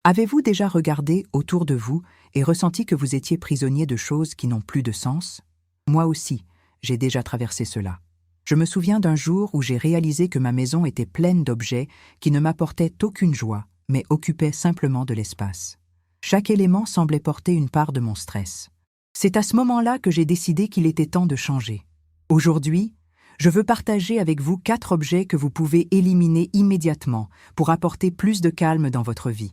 Avez-vous déjà regardé autour de vous et ressenti que vous étiez prisonnier de choses qui n'ont plus de sens? Moi aussi, j'ai déjà traversé cela. Je me souviens d'un jour où j'ai réalisé que ma maison était pleine d'objets qui ne m'apportaient aucune joie, mais occupaient simplement de l'espace. Chaque élément semblait porter une part de mon stress. C'est à ce moment-là que j'ai décidé qu'il était temps de changer. Aujourd'hui, je veux partager avec vous 4 objets que vous pouvez éliminer immédiatement pour apporter plus de calme dans votre vie.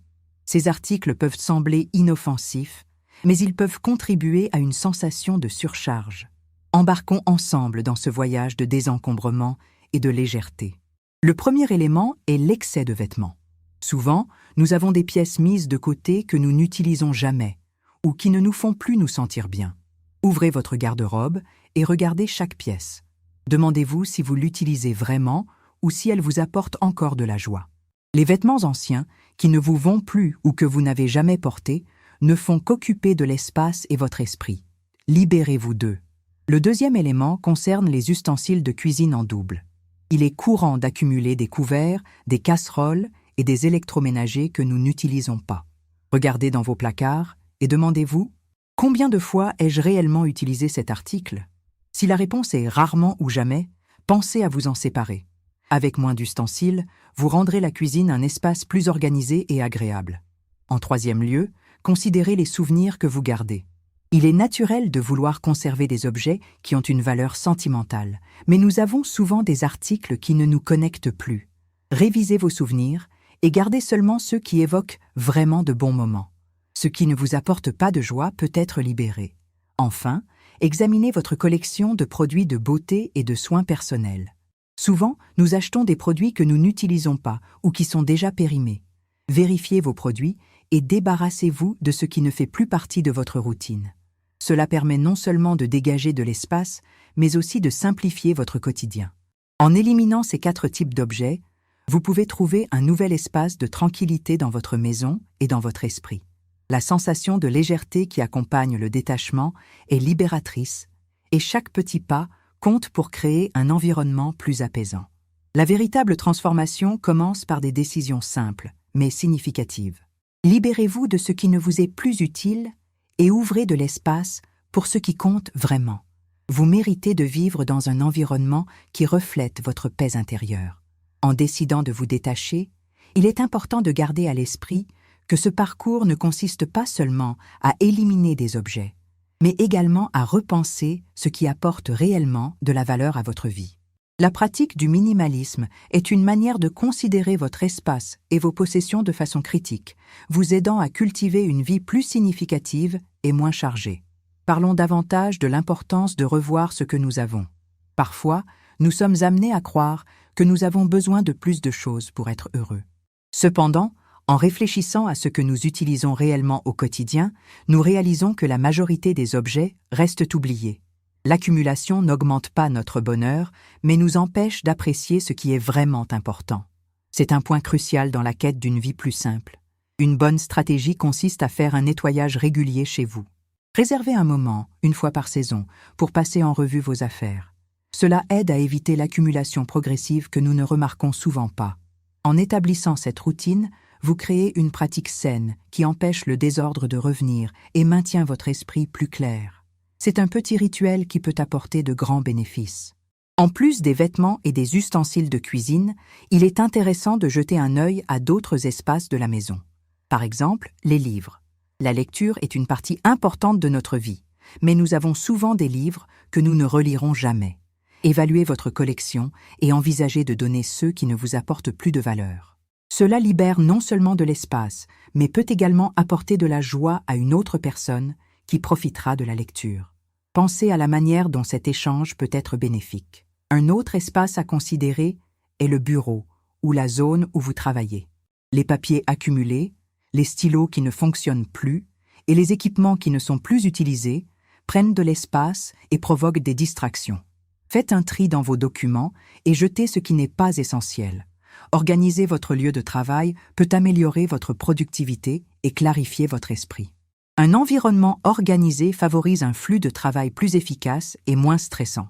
Ces articles peuvent sembler inoffensifs, mais ils peuvent contribuer à une sensation de surcharge. Embarquons ensemble dans ce voyage de désencombrement et de légèreté. Le premier élément est l'excès de vêtements. Souvent, nous avons des pièces mises de côté que nous n'utilisons jamais ou qui ne nous font plus nous sentir bien. Ouvrez votre garde-robe et regardez chaque pièce. Demandez-vous si vous l'utilisez vraiment ou si elle vous apporte encore de la joie. Les vêtements anciens, qui ne vous vont plus ou que vous n'avez jamais portés, ne font qu'occuper de l'espace et votre esprit. Libérez-vous d'eux. Le deuxième élément concerne les ustensiles de cuisine en double. Il est courant d'accumuler des couverts, des casseroles et des électroménagers que nous n'utilisons pas. Regardez dans vos placards et demandez-vous « Combien de fois ai-je réellement utilisé cet article ?» Si la réponse est rarement ou jamais, pensez à vous en séparer. Avec moins d'ustensiles, vous rendrez la cuisine un espace plus organisé et agréable. En troisième lieu, considérez les souvenirs que vous gardez. Il est naturel de vouloir conserver des objets qui ont une valeur sentimentale, mais nous avons souvent des articles qui ne nous connectent plus. Révisez vos souvenirs et gardez seulement ceux qui évoquent vraiment de bons moments. Ce qui ne vous apporte pas de joie peut être libéré. Enfin, examinez votre collection de produits de beauté et de soins personnels. Souvent, nous achetons des produits que nous n'utilisons pas ou qui sont déjà périmés. Vérifiez vos produits et débarrassez-vous de ce qui ne fait plus partie de votre routine. Cela permet non seulement de dégager de l'espace, mais aussi de simplifier votre quotidien. En éliminant ces 4 types d'objets, vous pouvez trouver un nouvel espace de tranquillité dans votre maison et dans votre esprit. La sensation de légèreté qui accompagne le détachement est libératrice et chaque petit pas compte pour créer un environnement plus apaisant. La véritable transformation commence par des décisions simples, mais significatives. Libérez-vous de ce qui ne vous est plus utile et ouvrez de l'espace pour ce qui compte vraiment. Vous méritez de vivre dans un environnement qui reflète votre paix intérieure. En décidant de vous détacher, il est important de garder à l'esprit que ce parcours ne consiste pas seulement à éliminer des objets, mais également à repenser ce qui apporte réellement de la valeur à votre vie. La pratique du minimalisme est une manière de considérer votre espace et vos possessions de façon critique, vous aidant à cultiver une vie plus significative et moins chargée. Parlons davantage de l'importance de revoir ce que nous avons. Parfois, nous sommes amenés à croire que nous avons besoin de plus de choses pour être heureux. Cependant, en réfléchissant à ce que nous utilisons réellement au quotidien, nous réalisons que la majorité des objets restent oubliés. L'accumulation n'augmente pas notre bonheur, mais nous empêche d'apprécier ce qui est vraiment important. C'est un point crucial dans la quête d'une vie plus simple. Une bonne stratégie consiste à faire un nettoyage régulier chez vous. Réservez un moment, une fois par saison, pour passer en revue vos affaires. Cela aide à éviter l'accumulation progressive que nous ne remarquons souvent pas. En établissant cette routine, vous créez une pratique saine qui empêche le désordre de revenir et maintient votre esprit plus clair. C'est un petit rituel qui peut apporter de grands bénéfices. En plus des vêtements et des ustensiles de cuisine, il est intéressant de jeter un œil à d'autres espaces de la maison. Par exemple, les livres. La lecture est une partie importante de notre vie, mais nous avons souvent des livres que nous ne relirons jamais. Évaluez votre collection et envisagez de donner ceux qui ne vous apportent plus de valeur. Cela libère non seulement de l'espace, mais peut également apporter de la joie à une autre personne qui profitera de la lecture. Pensez à la manière dont cet échange peut être bénéfique. Un autre espace à considérer est le bureau ou la zone où vous travaillez. Les papiers accumulés, les stylos qui ne fonctionnent plus et les équipements qui ne sont plus utilisés prennent de l'espace et provoquent des distractions. Faites un tri dans vos documents et jetez ce qui n'est pas essentiel. Organiser votre lieu de travail peut améliorer votre productivité et clarifier votre esprit. Un environnement organisé favorise un flux de travail plus efficace et moins stressant.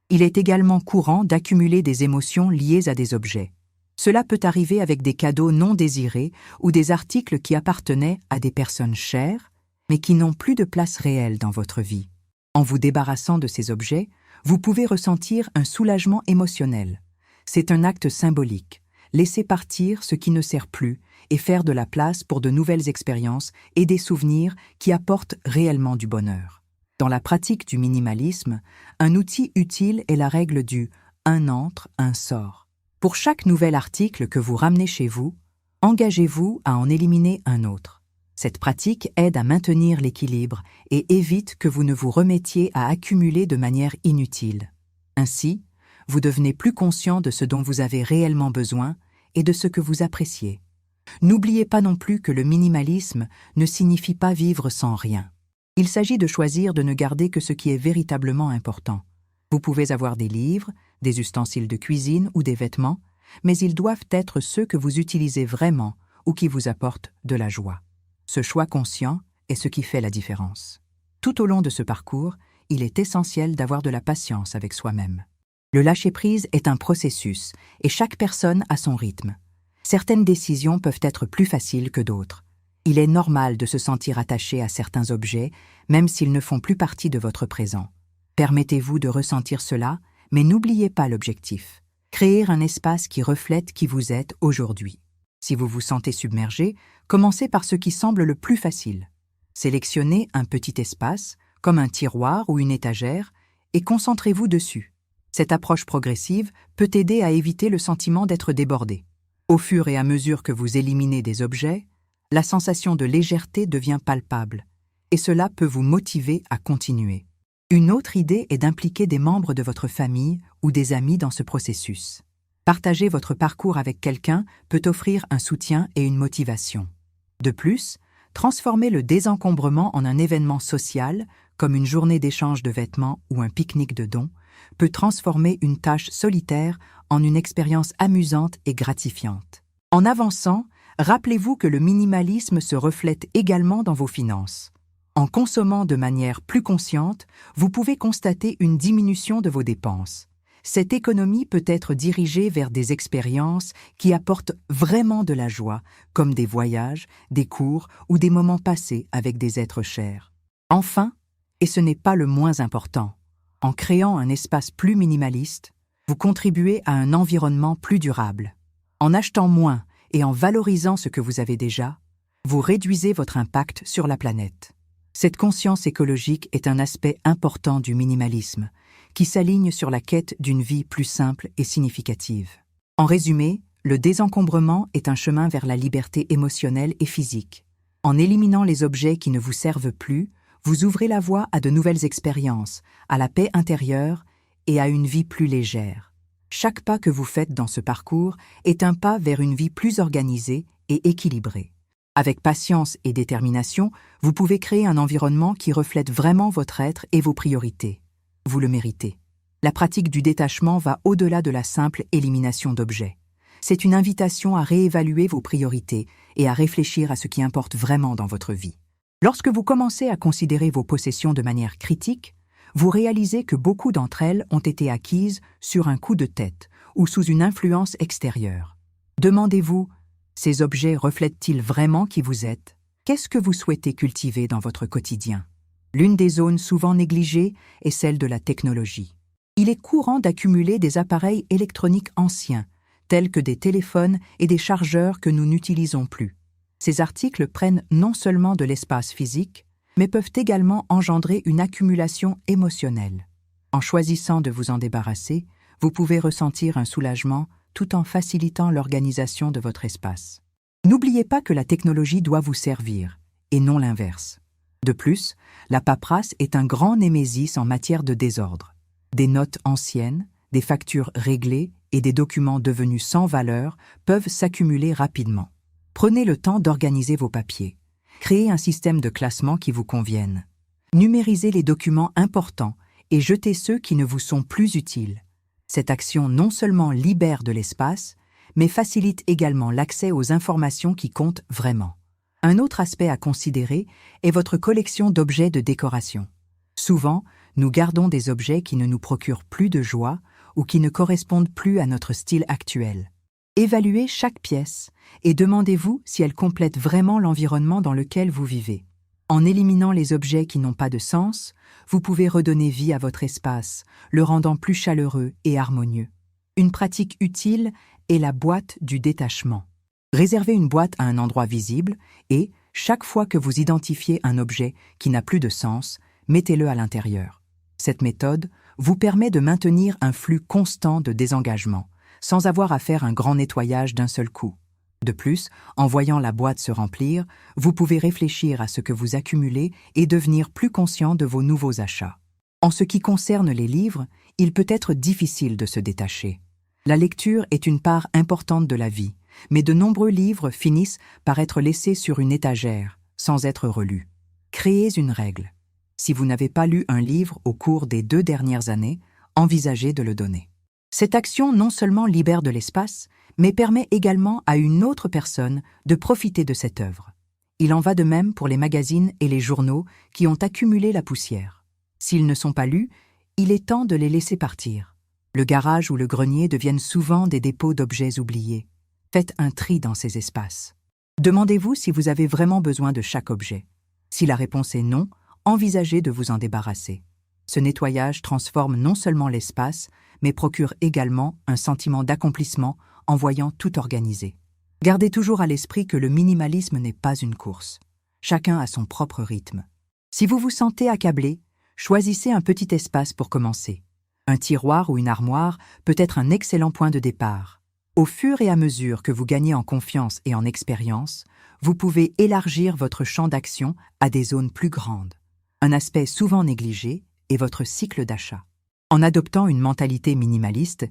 Il est également courant d'accumuler des émotions liées à des objets. Cela peut arriver avec des cadeaux non désirés ou des articles qui appartenaient à des personnes chères, mais qui n'ont plus de place réelle dans votre vie. En vous débarrassant de ces objets, vous pouvez ressentir un soulagement émotionnel. C'est un acte symbolique. Laisser partir ce qui ne sert plus et faire de la place pour de nouvelles expériences et des souvenirs qui apportent réellement du bonheur. Dans la pratique du minimalisme, un outil utile est la règle du « un entre, un sort ». Pour chaque nouvel article que vous ramenez chez vous, engagez-vous à en éliminer un autre. Cette pratique aide à maintenir l'équilibre et évite que vous ne vous remettiez à accumuler de manière inutile. Ainsi, vous devenez plus conscient de ce dont vous avez réellement besoin et de ce que vous appréciez. N'oubliez pas non plus que le minimalisme ne signifie pas vivre sans rien. Il s'agit de choisir de ne garder que ce qui est véritablement important. Vous pouvez avoir des livres, des ustensiles de cuisine ou des vêtements, mais ils doivent être ceux que vous utilisez vraiment ou qui vous apportent de la joie. Ce choix conscient est ce qui fait la différence. Tout au long de ce parcours, il est essentiel d'avoir de la patience avec soi-même. Le lâcher-prise est un processus et chaque personne a son rythme. Certaines décisions peuvent être plus faciles que d'autres. Il est normal de se sentir attaché à certains objets, même s'ils ne font plus partie de votre présent. Permettez-vous de ressentir cela, mais n'oubliez pas l'objectif. Créer un espace qui reflète qui vous êtes aujourd'hui. Si vous vous sentez submergé, commencez par ce qui semble le plus facile. Sélectionnez un petit espace, comme un tiroir ou une étagère, et concentrez-vous dessus. Cette approche progressive peut aider à éviter le sentiment d'être débordé. Au fur et à mesure que vous éliminez des objets, la sensation de légèreté devient palpable, et cela peut vous motiver à continuer. Une autre idée est d'impliquer des membres de votre famille ou des amis dans ce processus. Partager votre parcours avec quelqu'un peut offrir un soutien et une motivation. De plus, transformer le désencombrement en un événement social, comme une journée d'échange de vêtements ou un pique-nique de dons, peut transformer une tâche solitaire en une expérience amusante et gratifiante. En avançant, rappelez-vous que le minimalisme se reflète également dans vos finances. En consommant de manière plus consciente, vous pouvez constater une diminution de vos dépenses. Cette économie peut être dirigée vers des expériences qui apportent vraiment de la joie, comme des voyages, des cours ou des moments passés avec des êtres chers. Enfin, et ce n'est pas le moins important, en créant un espace plus minimaliste, vous contribuez à un environnement plus durable. En achetant moins et en valorisant ce que vous avez déjà, vous réduisez votre impact sur la planète. Cette conscience écologique est un aspect important du minimalisme, qui s'aligne sur la quête d'une vie plus simple et significative. En résumé, le désencombrement est un chemin vers la liberté émotionnelle et physique. En éliminant les objets qui ne vous servent plus, vous ouvrez la voie à de nouvelles expériences, à la paix intérieure et à une vie plus légère. Chaque pas que vous faites dans ce parcours est un pas vers une vie plus organisée et équilibrée. Avec patience et détermination, vous pouvez créer un environnement qui reflète vraiment votre être et vos priorités. Vous le méritez. La pratique du détachement va au-delà de la simple élimination d'objets. C'est une invitation à réévaluer vos priorités et à réfléchir à ce qui importe vraiment dans votre vie. Lorsque vous commencez à considérer vos possessions de manière critique, vous réalisez que beaucoup d'entre elles ont été acquises sur un coup de tête ou sous une influence extérieure. Demandez-vous, ces objets reflètent-ils vraiment qui vous êtes? Qu'est-ce que vous souhaitez cultiver dans votre quotidien? L'une des zones souvent négligées est celle de la technologie. Il est courant d'accumuler des appareils électroniques anciens, tels que des téléphones et des chargeurs que nous n'utilisons plus. Ces articles prennent non seulement de l'espace physique, mais peuvent également engendrer une accumulation émotionnelle. En choisissant de vous en débarrasser, vous pouvez ressentir un soulagement tout en facilitant l'organisation de votre espace. N'oubliez pas que la technologie doit vous servir, et non l'inverse. De plus, la paperasse est un grand némésis en matière de désordre. Des notes anciennes, des factures réglées et des documents devenus sans valeur peuvent s'accumuler rapidement. Prenez le temps d'organiser vos papiers. Créez un système de classement qui vous convienne. Numérisez les documents importants et jetez ceux qui ne vous sont plus utiles. Cette action non seulement libère de l'espace, mais facilite également l'accès aux informations qui comptent vraiment. Un autre aspect à considérer est votre collection d'objets de décoration. Souvent, nous gardons des objets qui ne nous procurent plus de joie ou qui ne correspondent plus à notre style actuel. Évaluez chaque pièce et demandez-vous si elle complète vraiment l'environnement dans lequel vous vivez. En éliminant les objets qui n'ont pas de sens, vous pouvez redonner vie à votre espace, le rendant plus chaleureux et harmonieux. Une pratique utile est la boîte du détachement. Réservez une boîte à un endroit visible et, chaque fois que vous identifiez un objet qui n'a plus de sens, mettez-le à l'intérieur. Cette méthode vous permet de maintenir un flux constant de désengagement, sans avoir à faire un grand nettoyage d'un seul coup. De plus, en voyant la boîte se remplir, vous pouvez réfléchir à ce que vous accumulez et devenir plus conscient de vos nouveaux achats. En ce qui concerne les livres, il peut être difficile de se détacher. La lecture est une part importante de la vie, mais de nombreux livres finissent par être laissés sur une étagère, sans être relus. Créez une règle. Si vous n'avez pas lu un livre au cours des 2 dernières années, envisagez de le donner. Cette action non seulement libère de l'espace, mais permet également à une autre personne de profiter de cette œuvre. Il en va de même pour les magazines et les journaux qui ont accumulé la poussière. S'ils ne sont pas lus, il est temps de les laisser partir. Le garage ou le grenier deviennent souvent des dépôts d'objets oubliés. Faites un tri dans ces espaces. Demandez-vous si vous avez vraiment besoin de chaque objet. Si la réponse est non, envisagez de vous en débarrasser. Ce nettoyage transforme non seulement l'espace, mais procure également un sentiment d'accomplissement en voyant tout organisé. Gardez toujours à l'esprit que le minimalisme n'est pas une course. Chacun a son propre rythme. Si vous vous sentez accablé, choisissez un petit espace pour commencer. Un tiroir ou une armoire peut être un excellent point de départ. Au fur et à mesure que vous gagnez en confiance et en expérience, vous pouvez élargir votre champ d'action à des zones plus grandes. Un aspect souvent négligé est votre cycle d'achat. En adoptant une mentalité minimaliste,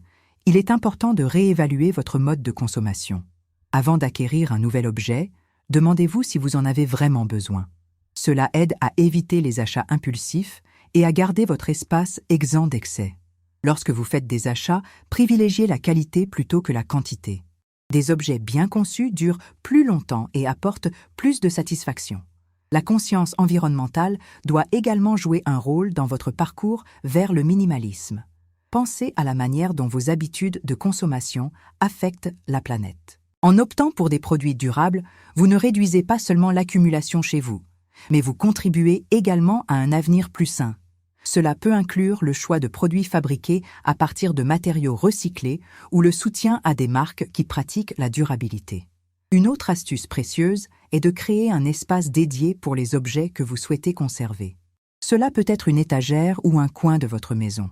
il est important de réévaluer votre mode de consommation. Avant d'acquérir un nouvel objet, demandez-vous si vous en avez vraiment besoin. Cela aide à éviter les achats impulsifs et à garder votre espace exempt d'excès. Lorsque vous faites des achats, privilégiez la qualité plutôt que la quantité. Des objets bien conçus durent plus longtemps et apportent plus de satisfaction. La conscience environnementale doit également jouer un rôle dans votre parcours vers le minimalisme. Pensez à la manière dont vos habitudes de consommation affectent la planète. En optant pour des produits durables, vous ne réduisez pas seulement l'accumulation chez vous, mais vous contribuez également à un avenir plus sain. Cela peut inclure le choix de produits fabriqués à partir de matériaux recyclés ou le soutien à des marques qui pratiquent la durabilité. Une autre astuce précieuse est de créer un espace dédié pour les objets que vous souhaitez conserver. Cela peut être une étagère ou un coin de votre maison.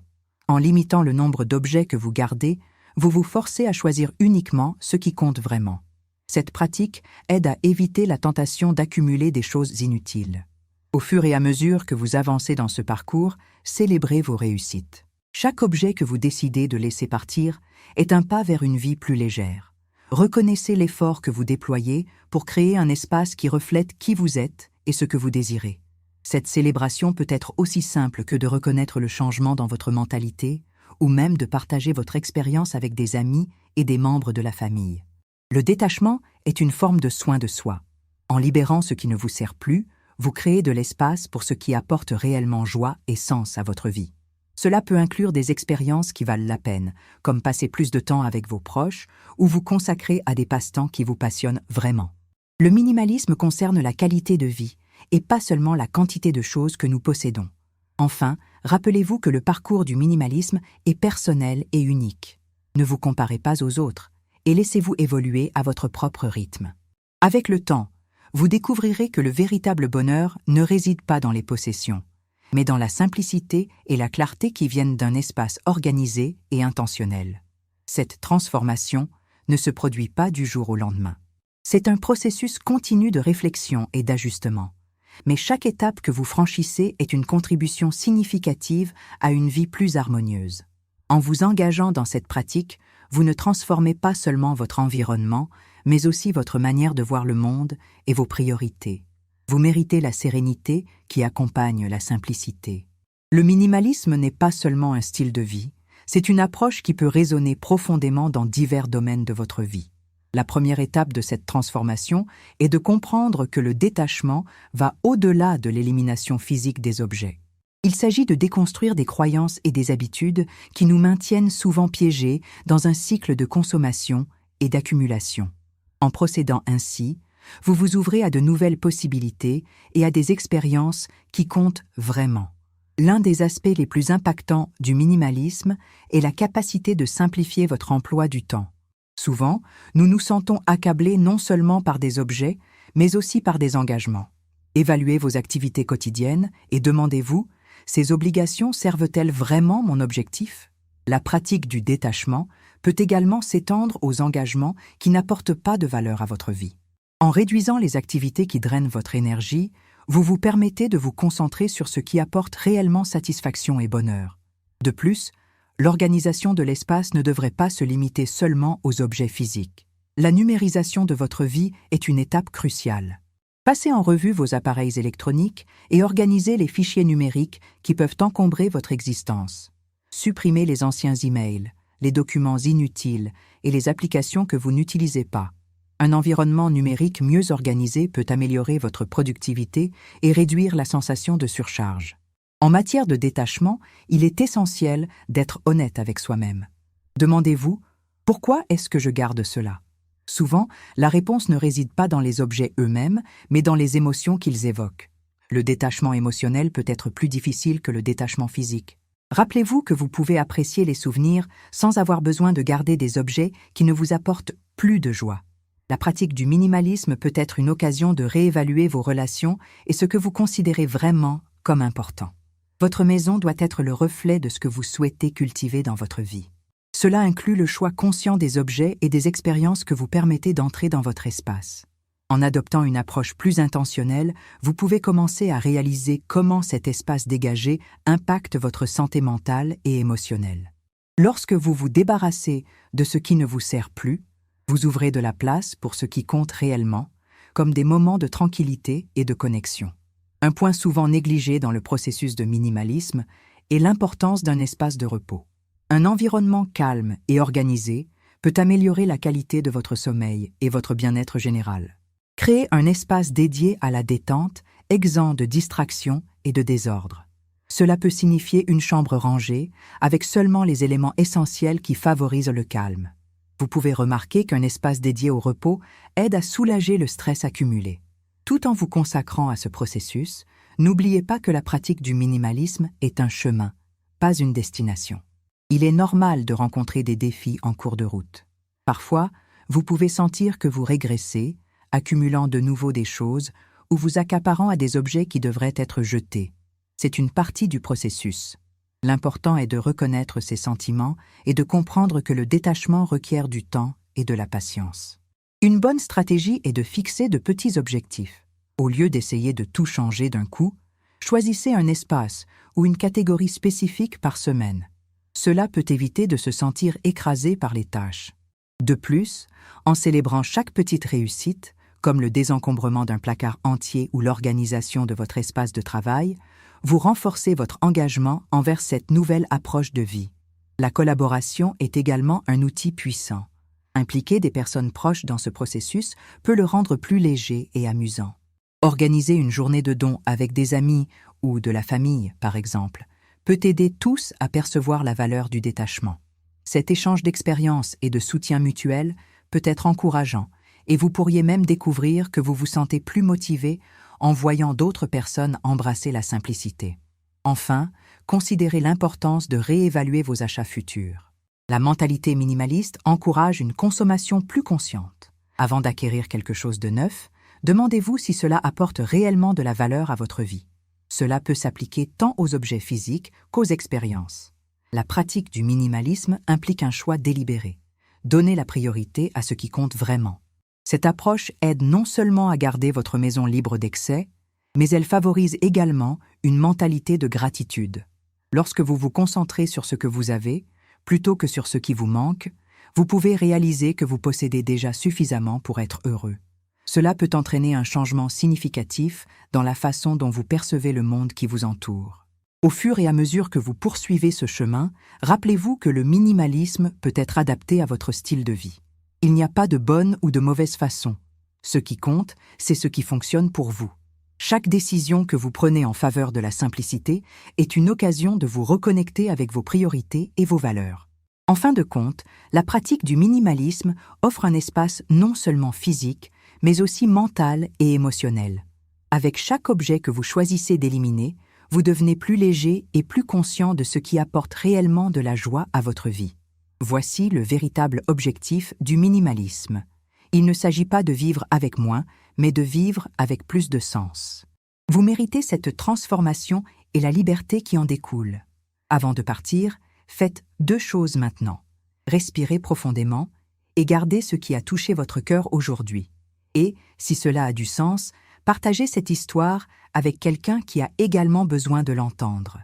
En limitant le nombre d'objets que vous gardez, vous vous forcez à choisir uniquement ce qui compte vraiment. Cette pratique aide à éviter la tentation d'accumuler des choses inutiles. Au fur et à mesure que vous avancez dans ce parcours, célébrez vos réussites. Chaque objet que vous décidez de laisser partir est un pas vers une vie plus légère. Reconnaissez l'effort que vous déployez pour créer un espace qui reflète qui vous êtes et ce que vous désirez. Cette célébration peut être aussi simple que de reconnaître le changement dans votre mentalité ou même de partager votre expérience avec des amis et des membres de la famille. Le détachement est une forme de soin de soi. En libérant ce qui ne vous sert plus, vous créez de l'espace pour ce qui apporte réellement joie et sens à votre vie. Cela peut inclure des expériences qui valent la peine, comme passer plus de temps avec vos proches ou vous consacrer à des passe-temps qui vous passionnent vraiment. Le minimalisme concerne la qualité de vie et pas seulement la quantité de choses que nous possédons. Enfin, rappelez-vous que le parcours du minimalisme est personnel et unique. Ne vous comparez pas aux autres et laissez-vous évoluer à votre propre rythme. Avec le temps, vous découvrirez que le véritable bonheur ne réside pas dans les possessions, mais dans la simplicité et la clarté qui viennent d'un espace organisé et intentionnel. Cette transformation ne se produit pas du jour au lendemain. C'est un processus continu de réflexion et d'ajustement. Mais chaque étape que vous franchissez est une contribution significative à une vie plus harmonieuse. En vous engageant dans cette pratique, vous ne transformez pas seulement votre environnement, mais aussi votre manière de voir le monde et vos priorités. Vous méritez la sérénité qui accompagne la simplicité. Le minimalisme n'est pas seulement un style de vie, c'est une approche qui peut résonner profondément dans divers domaines de votre vie. La première étape de cette transformation est de comprendre que le détachement va au-delà de l'élimination physique des objets. Il s'agit de déconstruire des croyances et des habitudes qui nous maintiennent souvent piégés dans un cycle de consommation et d'accumulation. En procédant ainsi, vous vous ouvrez à de nouvelles possibilités et à des expériences qui comptent vraiment. L'un des aspects les plus impactants du minimalisme est la capacité de simplifier votre emploi du temps. Souvent, nous nous sentons accablés non seulement par des objets, mais aussi par des engagements. Évaluez vos activités quotidiennes et demandez-vous, ces obligations servent-elles vraiment mon objectif ? La pratique du détachement peut également s'étendre aux engagements qui n'apportent pas de valeur à votre vie. En réduisant les activités qui drainent votre énergie, vous vous permettez de vous concentrer sur ce qui apporte réellement satisfaction et bonheur. De plus, l'organisation de l'espace ne devrait pas se limiter seulement aux objets physiques. La numérisation de votre vie est une étape cruciale. Passez en revue vos appareils électroniques et organisez les fichiers numériques qui peuvent encombrer votre existence. Supprimez les anciens emails, les documents inutiles et les applications que vous n'utilisez pas. Un environnement numérique mieux organisé peut améliorer votre productivité et réduire la sensation de surcharge. En matière de détachement, il est essentiel d'être honnête avec soi-même. Demandez-vous, pourquoi est-ce que je garde cela ? Souvent, la réponse ne réside pas dans les objets eux-mêmes, mais dans les émotions qu'ils évoquent. Le détachement émotionnel peut être plus difficile que le détachement physique. Rappelez-vous que vous pouvez apprécier les souvenirs sans avoir besoin de garder des objets qui ne vous apportent plus de joie. La pratique du minimalisme peut être une occasion de réévaluer vos relations et ce que vous considérez vraiment comme important. Votre maison doit être le reflet de ce que vous souhaitez cultiver dans votre vie. Cela inclut le choix conscient des objets et des expériences que vous permettez d'entrer dans votre espace. En adoptant une approche plus intentionnelle, vous pouvez commencer à réaliser comment cet espace dégagé impacte votre santé mentale et émotionnelle. Lorsque vous vous débarrassez de ce qui ne vous sert plus, vous ouvrez de la place pour ce qui compte réellement, comme des moments de tranquillité et de connexion. Un point souvent négligé dans le processus de minimalisme est l'importance d'un espace de repos. Un environnement calme et organisé peut améliorer la qualité de votre sommeil et votre bien-être général. Créez un espace dédié à la détente, exempt de distractions et de désordre. Cela peut signifier une chambre rangée, avec seulement les éléments essentiels qui favorisent le calme. Vous pouvez remarquer qu'un espace dédié au repos aide à soulager le stress accumulé. Tout en vous consacrant à ce processus, n'oubliez pas que la pratique du minimalisme est un chemin, pas une destination. Il est normal de rencontrer des défis en cours de route. Parfois, vous pouvez sentir que vous régressez, accumulant de nouveau des choses ou vous accaparant à des objets qui devraient être jetés. C'est une partie du processus. L'important est de reconnaître ces sentiments et de comprendre que le détachement requiert du temps et de la patience. Une bonne stratégie est de fixer de petits objectifs. Au lieu d'essayer de tout changer d'un coup, choisissez un espace ou une catégorie spécifique par semaine. Cela peut éviter de se sentir écrasé par les tâches. De plus, en célébrant chaque petite réussite, comme le désencombrement d'un placard entier ou l'organisation de votre espace de travail, vous renforcez votre engagement envers cette nouvelle approche de vie. La collaboration est également un outil puissant. Impliquer des personnes proches dans ce processus peut le rendre plus léger et amusant. Organiser une journée de dons avec des amis ou de la famille, par exemple, peut aider tous à percevoir la valeur du détachement. Cet échange d'expériences et de soutien mutuel peut être encourageant et vous pourriez même découvrir que vous vous sentez plus motivé en voyant d'autres personnes embrasser la simplicité. Enfin, considérez l'importance de réévaluer vos achats futurs. La mentalité minimaliste encourage une consommation plus consciente. Avant d'acquérir quelque chose de neuf, demandez-vous si cela apporte réellement de la valeur à votre vie. Cela peut s'appliquer tant aux objets physiques qu'aux expériences. La pratique du minimalisme implique un choix délibéré. Donnez la priorité à ce qui compte vraiment. Cette approche aide non seulement à garder votre maison libre d'excès, mais elle favorise également une mentalité de gratitude. Lorsque vous vous concentrez sur ce que vous avez, plutôt que sur ce qui vous manque, vous pouvez réaliser que vous possédez déjà suffisamment pour être heureux. Cela peut entraîner un changement significatif dans la façon dont vous percevez le monde qui vous entoure. Au fur et à mesure que vous poursuivez ce chemin, rappelez-vous que le minimalisme peut être adapté à votre style de vie. Il n'y a pas de bonne ou de mauvaise façon. Ce qui compte, c'est ce qui fonctionne pour vous. Chaque décision que vous prenez en faveur de la simplicité est une occasion de vous reconnecter avec vos priorités et vos valeurs. En fin de compte, la pratique du minimalisme offre un espace non seulement physique, mais aussi mental et émotionnel. Avec chaque objet que vous choisissez d'éliminer, vous devenez plus léger et plus conscient de ce qui apporte réellement de la joie à votre vie. Voici le véritable objectif du minimalisme. Il ne s'agit pas de vivre avec moins, mais de vivre avec plus de sens. Vous méritez cette transformation et la liberté qui en découle. Avant de partir, faites 2 choses maintenant. Respirez profondément et gardez ce qui a touché votre cœur aujourd'hui. Et, si cela a du sens, partagez cette histoire avec quelqu'un qui a également besoin de l'entendre.